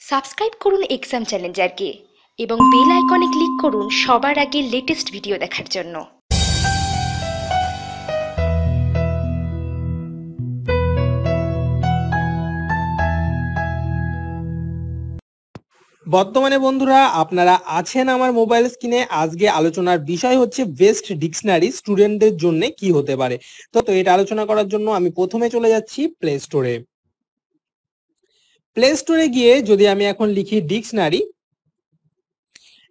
Subscribe করুন exam চ্যালেঞ্জারকে এবং bell আইকনে ক্লিক করুন সবার আগে লেটেস্ট ভিডিও দেখার জন্য। বর্তমানে বন্ধুরা আপনারা আছেন আমার মোবাইল স্ক্রিনে। আজকে আলোচনার বিষয় হচ্ছে বেস্ট ডিকশনারি স্টুডেন্টদের জন্য কি হতে পারে। তো এটা আলোচনা করার জন্য আমি প্রথমে চলে যাচ্ছি প্লে স্টোরে। প্লে স্টোরে গিয়ে যদি আমি এখন লিখি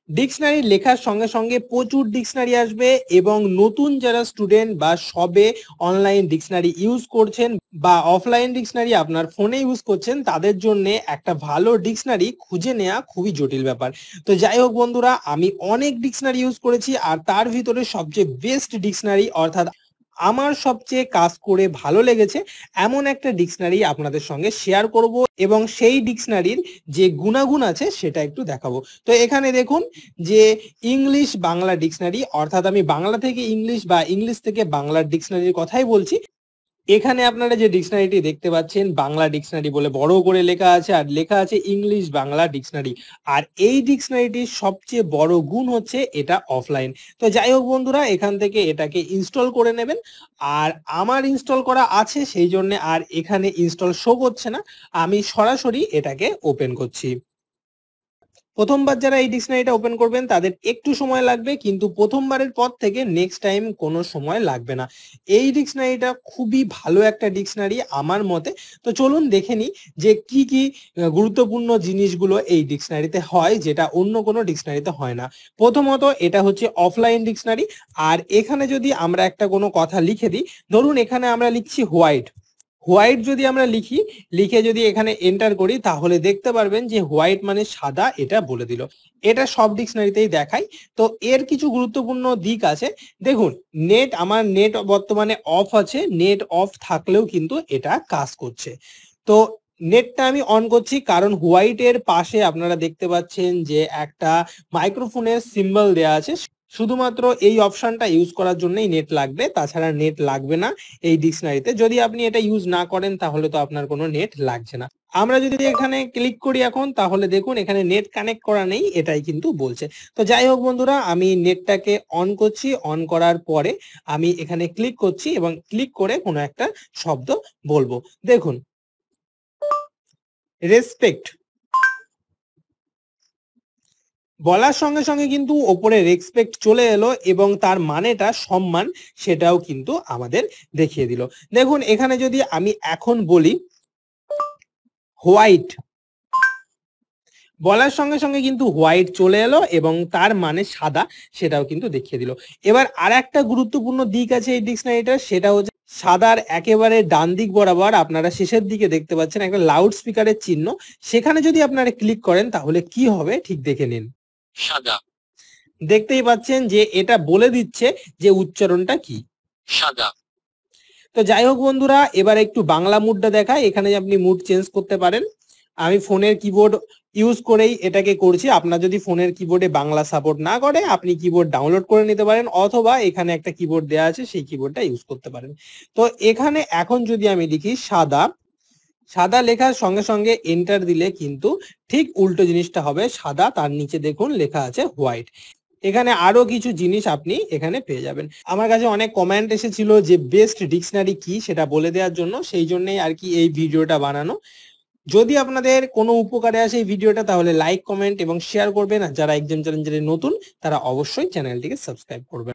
ডিকশনারি লেখার সঙ্গে সঙ্গে প্রচুর ডিকশনারি আসবে এবং নতুন যারা স্টুডেন্ট বা সবে অনলাইন ডিকশনারি ইউজ করছেন বা অফলাইন ডিকশনারি আপনার ফোনে ইউজ করছেন তাদের জন্য একটা ভালো ডিকশনারি খুঁজে নেওয়া খুবই জটিল ব্যাপার। তো যাই হোক বন্ধুরা, আমি অনেক ডিকশনারি ইউজ করেছি আর তার ভিতরে সবচেয়ে বেস্ট ডিকশনারি অর্থাৎ আমার সবচেয়ে কাজ করে ভালো লেগেছে এমন একটা ডিকশনারি আপনাদের সঙ্গে শেয়ার করব এবং সেই ডিকশনারির যে গুণাগুণ আছে সেটা একটু দেখাবো। তো এখানে দেখুন যে ইংলিশ বাংলা ডিকশনারি, অর্থাৎ আমি বাংলা থেকে ইংলিশ বা ইংলিশ থেকে বাংলার ডিকশনারির কথাই বলছি। এখানে আপনারা যে ডিকশনারিটি দেখতে পাচ্ছেন বাংলা ডিকশনারি বলে বড় করে লেখা আছে আর লেখা আছে ইংলিশ বাংলা ডিকশনারি। আর এই ডিকশনারিটির সবচেয়ে বড় গুণ হচ্ছে এটা অফলাইন। তো যাই হোক বন্ধুরা, এখান থেকে এটাকে ইনস্টল করে নেবেন। আর আমার ইনস্টল করা আছে সেই জন্য আর এখানে ইনস্টল শো করছে না, আমি সরাসরি এটাকে ওপেন করছি। প্রথমবার যারা এই ডিকশনারিটা ওপেন করবেন তাদের একটু সময় লাগবে, কিন্তু প্রথমবারের পর থেকে নেক্সট টাইম কোনো সময় লাগবে না। এই ডিকশনারিটা খুবই ভালো একটা ডিকশনারি আমার মতে। তো চলুন দেখে নিই যে কি কি গুরুত্বপূর্ণ জিনিসগুলো এই ডিকশনারিতে হয় যেটা অন্য কোনো ডিকশনারিতে হয় না। প্রথমত এটা হচ্ছে অফলাইন ডিকশনারি। আর এখানে যদি আমরা একটা কোনো কথা লিখে দিই, ধরুন এখানে আমরা লিখছি হোয়াইট। হোয়াইট যদি আমরা লিখে যদি এখানে এন্টার করি তাহলে দেখতে পারবেন যে হোয়াইট মানে সাদা, এটা বলে দিল। এটা সব ডিকশনারিতেই দেখায়। তো এর কিছু গুরুত্বপূর্ণ দিক আছে। দেখুন, আমার নেট বর্তমানে অফ আছে, নেট অফ থাকলেও কিন্তু এটা কাজ করছে। তো নেটটা আমি অন করছি কারণ হোয়াইটের পাশে আপনারা দেখতে পাচ্ছেন যে একটা মাইক্রোফোনের সিম্বল দেয়া আছে। শুধুমাত্র এই অপশনটা ইউজ করার জন্যই নেট লাগবে, তাছাড়া নেট লাগবে না এই ডিকশনারিতে। যদি আপনি এটা ইউজ না করেন তাহলে তো আপনার কোনো নেট লাগছে না। আমরা যদি এখানে ক্লিক করি এখন, তাহলে দেখুন এখানে নেট কানেক্ট করা নেই, এটাই কিন্তু বলছে। তো যাই হোক বন্ধুরা, আমি নেটটাকে অন করছি। অন করার পরে আমি এখানে ক্লিক করছি এবং ক্লিক করে কোনো একটা শব্দ বলবো। দেখুন, রেসপেক্ট বলার সঙ্গে সঙ্গে কিন্তু ওপরে রেসপেক্ট চলে এলো এবং তার মানেটা সম্মান, সেটাও কিন্তু আমাদের দেখিয়ে দিল। দেখুন এখানে যদি আমি এখন বলি হোয়াইট, বলার সঙ্গে সঙ্গে কিন্তু হোয়াইট চলে এলো এবং তার মানে সাদা, সেটাও কিন্তু দেখিয়ে দিল। এবার আর একটা গুরুত্বপূর্ণ দিক আছে এই ডিকশনারিটার, সেটা হচ্ছে সাদার একেবারে ডান দিক বরাবর আপনারা শেষের দিকে দেখতে পাচ্ছেন একটা লাউড স্পিকারের চিহ্ন। সেখানে যদি আপনারা ক্লিক করেন তাহলে কি হবে ঠিক দেখে নিন। সাদা। দেখতেই পাচ্ছেন যে এটা বলে দিচ্ছে যে উচ্চারণটা কি, সাদা। তো যাই হোক বন্ধুরা, এবার একটু বাংলা মুডটা দেখায়। এখানে আপনি মুড চেঞ্জ করতে পারেন। আমি ফোনের কিবোর্ড ইউজ করেই এটাকে করছি। আপনার যদি ফোনের কিবোর্ডে বাংলা সাপোর্ট না করে আপনি কিবোর্ড ডাউনলোড করে নিতে পারেন, অথবা এখানে একটা কিবোর্ড দেওয়া আছে সেই কিবোর্ডটা ইউজ করতে পারেন। তো এখানে এখন যদি আমি লিখি সাদা, সাদা লেখার সঙ্গে সঙ্গে এন্টার দিলে কিন্তু ঠিক উল্টো জিনিসটা হবে, সাদা তার নিচে দেখুন লেখা আছে হোয়াইট। এখানে আরো কিছু জিনিস আপনি এখানে পেয়ে যাবেন। আমার কাছে অনেক কমেন্ট এসেছিল যে বেস্ট ডিকশনারি কি সেটা বলে দেওয়ার জন্য, সেই জন্যই আর কি এই ভিডিওটা বানানো। যদি আপনাদের কোনো উপকারে আসে এই ভিডিওটা তাহলে লাইক, কমেন্ট এবং শেয়ার করবেন। আর যারা এক্সাম চ্যালেঞ্জারে নতুন তারা অবশ্যই চ্যানেলটিকে সাবস্ক্রাইব করবেন।